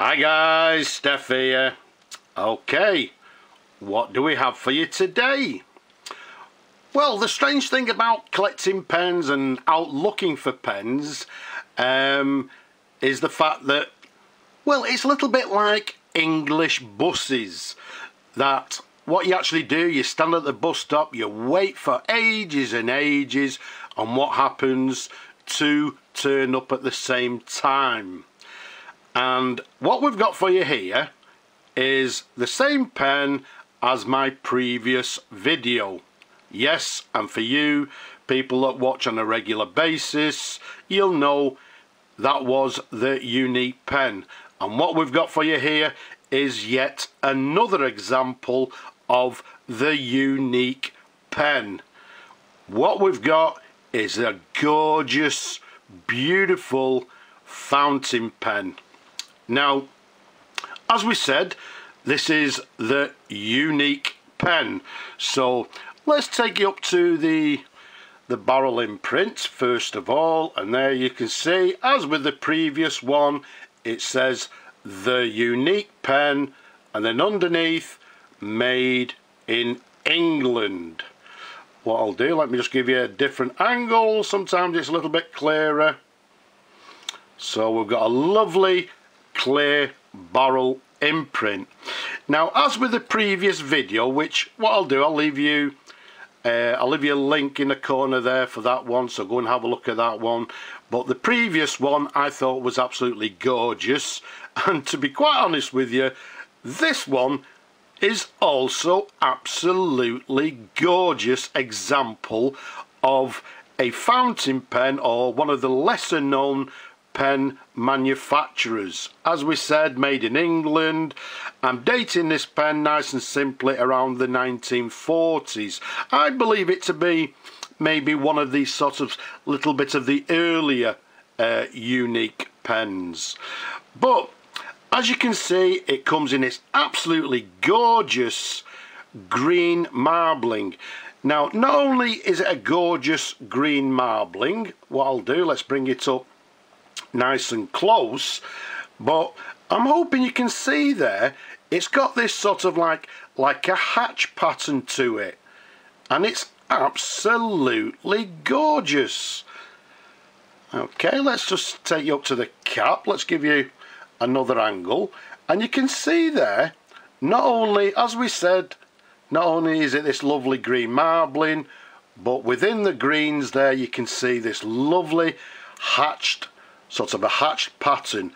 Hi guys, Steph here. Okay, what do we have for you today? Well, the strange thing about collecting pens and out looking for pens is the fact that, well, it's a little bit like English buses. That what you actually do, you stand at the bus stop, you wait for ages and ages, and what happens? Two turn up at the same time. And what we've got for you here is the same pen as my previous video. Yes, and for you people that watch on a regular basis, you'll know that was the unique pen. And what we've got for you here is yet another example of the unique pen. What we've got is a gorgeous, beautiful fountain pen. Now, as we said, this is the unique pen. So let's take you up to the barrel imprint first of all, and there you can see, as with the previous one, it says the unique pen, and then underneath, made in England. What I'll do, let me just give you a different angle, sometimes it's a little bit clearer. So we've got a lovely clear barrel imprint. Now, as with the previous video, which what I'll do, I'll leave you a link in the corner there for that one, so go and have a look at that one. But the previous one I thought was absolutely gorgeous, and to be quite honest with you, this one is also absolutely gorgeous example of a fountain pen, or one of the lesser known pen manufacturers. As we said, made in England. I'm dating this pen nice and simply around the 1940s. I believe it to be maybe one of these sort of little bit of the earlier unique pens. But as you can see, it comes in this absolutely gorgeous green marbling. Now, not only is it a gorgeous green marbling, what I'll do, let's bring it up nice and close, but I'm hoping you can see there, it's got this sort of like a hatch pattern to it, and it's absolutely gorgeous. Okay, let's just take you up to the cap, let's give you another angle, and you can see there, not only, as we said, not only is it this lovely green marbling, but within the greens there you can see this lovely hatched, sort of a hatched pattern.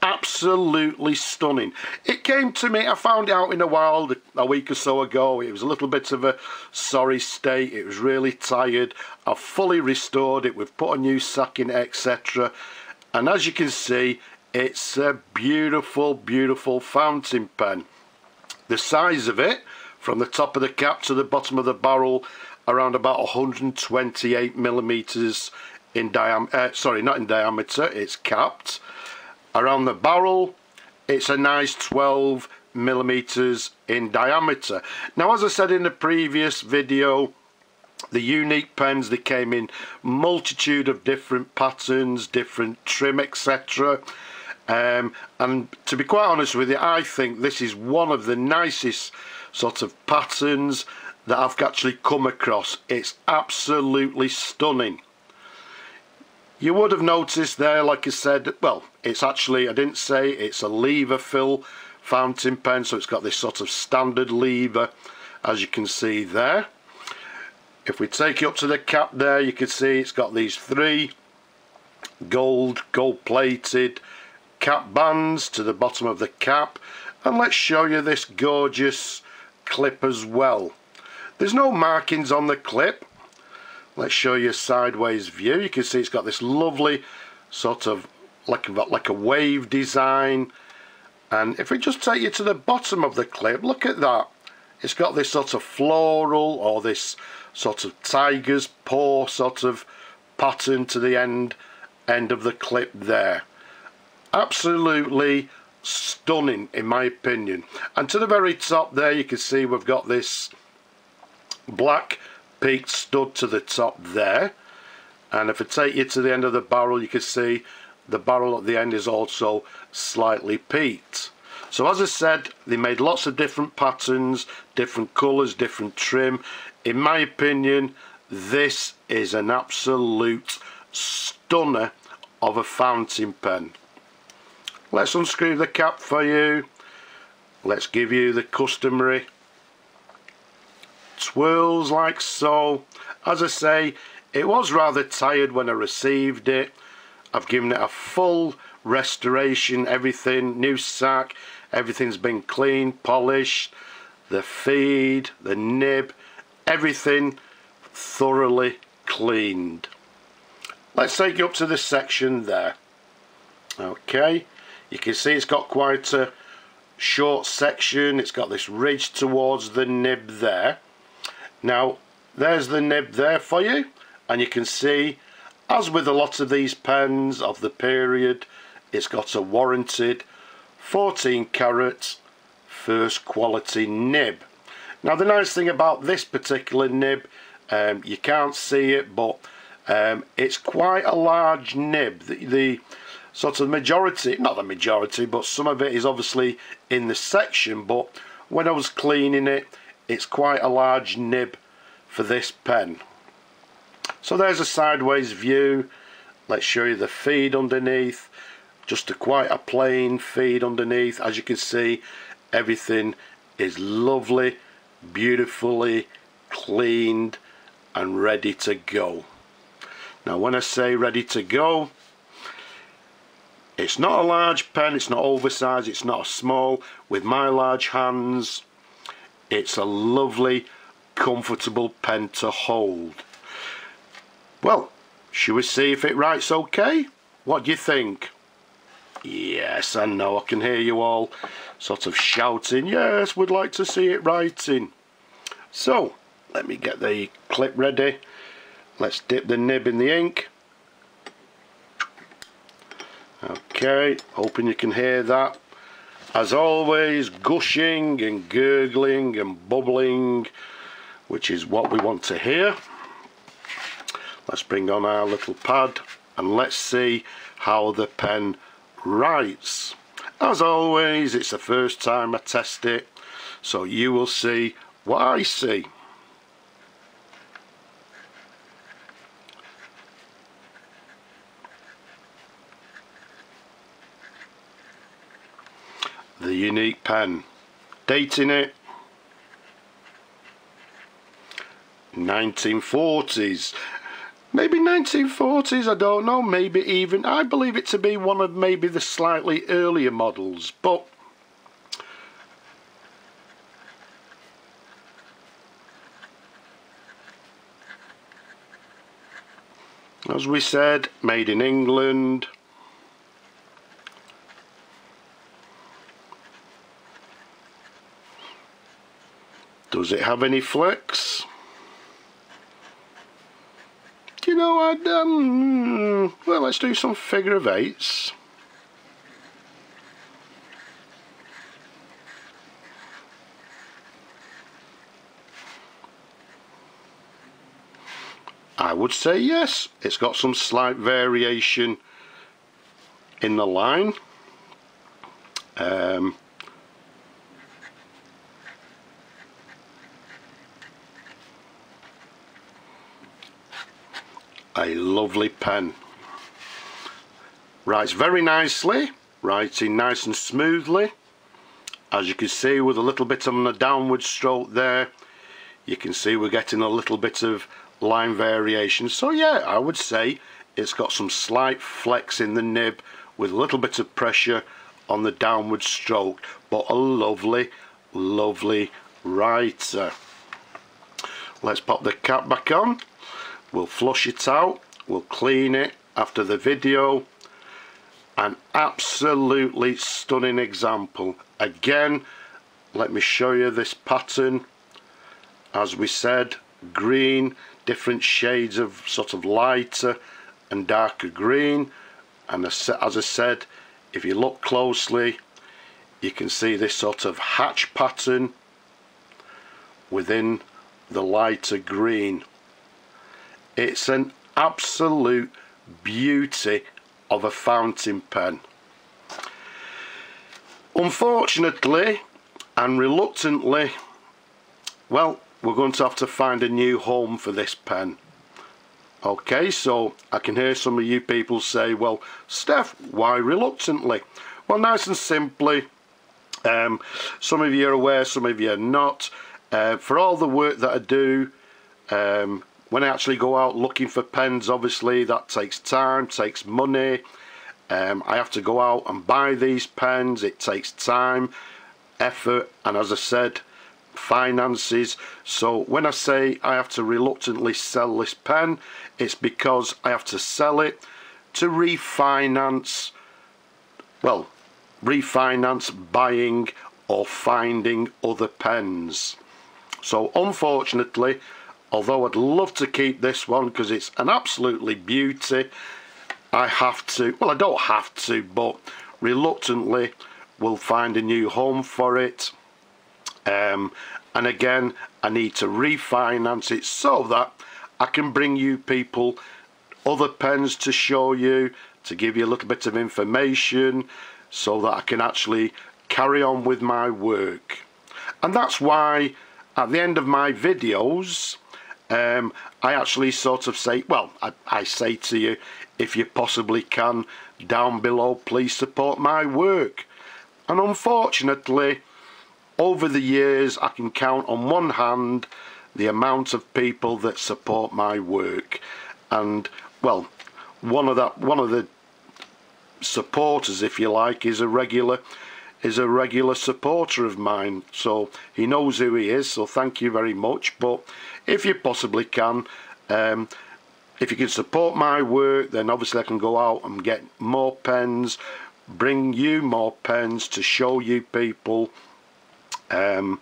Absolutely stunning. It came to me, I found it out in the wild a week or so ago. It was a little bit of a sorry state, it was really tired. I've fully restored it, we've put a new sack in, etc. And as you can see, it's a beautiful, beautiful fountain pen. The size of it, from the top of the cap to the bottom of the barrel, around about 128 millimeters in diameter, sorry, not in diameter, it's capped. Around the barrel, it's a nice 12 millimeters in diameter. Now, as I said in the previous video, the unique pens, they came in multitude of different patterns, different trim, etc. And to be quite honest with you, I think this is one of the nicest sort of patterns that I've actually come across. It's absolutely stunning. You would have noticed there, like I said, well, it's actually, I didn't say, it's a lever fill fountain pen, so it's got this sort of standard lever, as you can see there. If we take you up to the cap there, you can see it's got these three gold plated cap bands to the bottom of the cap, and let's show you this gorgeous clip as well. There's no markings on the clip. Let's show you a sideways view. You can see it's got this lovely sort of like a wave design, and if we just take you to the bottom of the clip, look at that. It's got this sort of floral, or this sort of tiger's paw sort of pattern to the end of the clip there. Absolutely stunning in my opinion. And to the very top there you can see we've got this black peaked stud to the top there, and if I take you to the end of the barrel you can see the barrel at the end is also slightly peaked. So as I said, they made lots of different patterns, different colours, different trim. In my opinion, this is an absolute stunner of a fountain pen. Let's unscrew the cap for you. Let's give you the customary twirls like so. As I say, it was rather tired when I received it. I've given it a full restoration, everything, new sack, everything's been cleaned, polished, the feed, the nib, everything thoroughly cleaned. Let's take you up to this section there. Okay, you can see it's got quite a short section. It's got this ridge towards the nib there. Now there's the nib there for you, and you can see, as with a lot of these pens of the period, it's got a warranted 14 carat first quality nib. Now the nice thing about this particular nib, you can't see it, but it's quite a large nib. The sort of majority, not the majority, but some of it is obviously in the section, but when I was cleaning it, it's quite a large nib for this pen. So there's a sideways view. Let's show you the feed underneath. Just quite a plain feed underneath. As you can see, everything is lovely, beautifully cleaned and ready to go. Now when I say ready to go, it's not a large pen, it's not oversized, it's not a small. With my large hands, it's a lovely, comfortable pen to hold. Well, should we see if it writes okay? What do you think? Yes, I know, I can hear you all sort of shouting, yes, we'd like to see it writing. So, let me get the clip ready. Let's dip the nib in the ink. Okay, hoping you can hear that. As always, gushing and gurgling and bubbling, which is what we want to hear. Let's bring on our little pad and let's see how the pen writes. As always, it's the first time I test it, so you will see what I see. The unique pen, dating it 1940s, maybe 1940s, I don't know, maybe even, I believe it to be one of maybe the slightly earlier models, but as we said, made in England. Does it have any flicks? You know, well, let's do some figure of eights. I would say yes, it's got some slight variation in the line. A lovely pen. Writes very nicely, writing nice and smoothly. As you can see, with a little bit on the downward stroke there, you can see we're getting a little bit of line variation. So yeah, I would say it's got some slight flex in the nib with a little bit of pressure on the downward stroke, but a lovely, lovely writer. Let's pop the cap back on. We'll flush it out, we'll clean it after the video. An absolutely stunning example. Again, let me show you this pattern. As we said, green, different shades of sort of lighter and darker green. And as I said, if you look closely, you can see this sort of hatch pattern within the lighter green. It's an absolute beauty of a fountain pen. Unfortunately and reluctantly, well, we're going to have to find a new home for this pen. Okay, so I can hear some of you people say, well, Steph, why reluctantly? Well, nice and simply, some of you are aware, some of you are not. For all the work that I do, when I actually go out looking for pens, obviously that takes time, takes money. I have to go out and buy these pens. It takes time, effort, and as I said, finances. So when I say I have to reluctantly sell this pen, it's because I have to sell it to refinance, well, refinance buying or finding other pens. So unfortunately, although I'd love to keep this one because it's an absolutely beauty, I have to, well, I don't have to, but reluctantly will find a new home for it. And again, I need to refinance it so that I can bring you people other pens to show you, to give you a little bit of information so that I can actually carry on with my work. And that's why at the end of my videos, I actually sort of say, well, I say to you, if you possibly can, down below, please support my work. And unfortunately, over the years, I can count on one hand the amount of people that support my work. And well, one of the supporters, if you like, is a regular supporter of mine, so he knows who he is, so thank you very much. But if you possibly can, if you can support my work, then obviously I can go out and get more pens, bring you more pens to show you people, and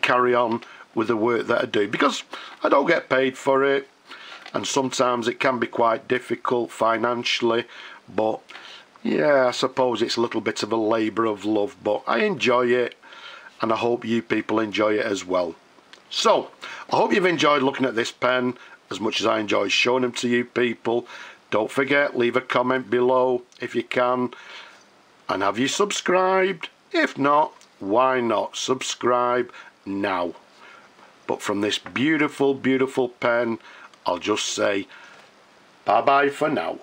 carry on with the work that I do, because I don't get paid for it, and sometimes it can be quite difficult financially. But yeah, I suppose it's a little bit of a labour of love, but I enjoy it, and I hope you people enjoy it as well. So I hope you've enjoyed looking at this pen as much as I enjoy showing them to you people. Don't forget, leave a comment below if you can, and have you subscribed? If not, why not subscribe now? But from this beautiful, beautiful pen, I'll just say bye bye for now.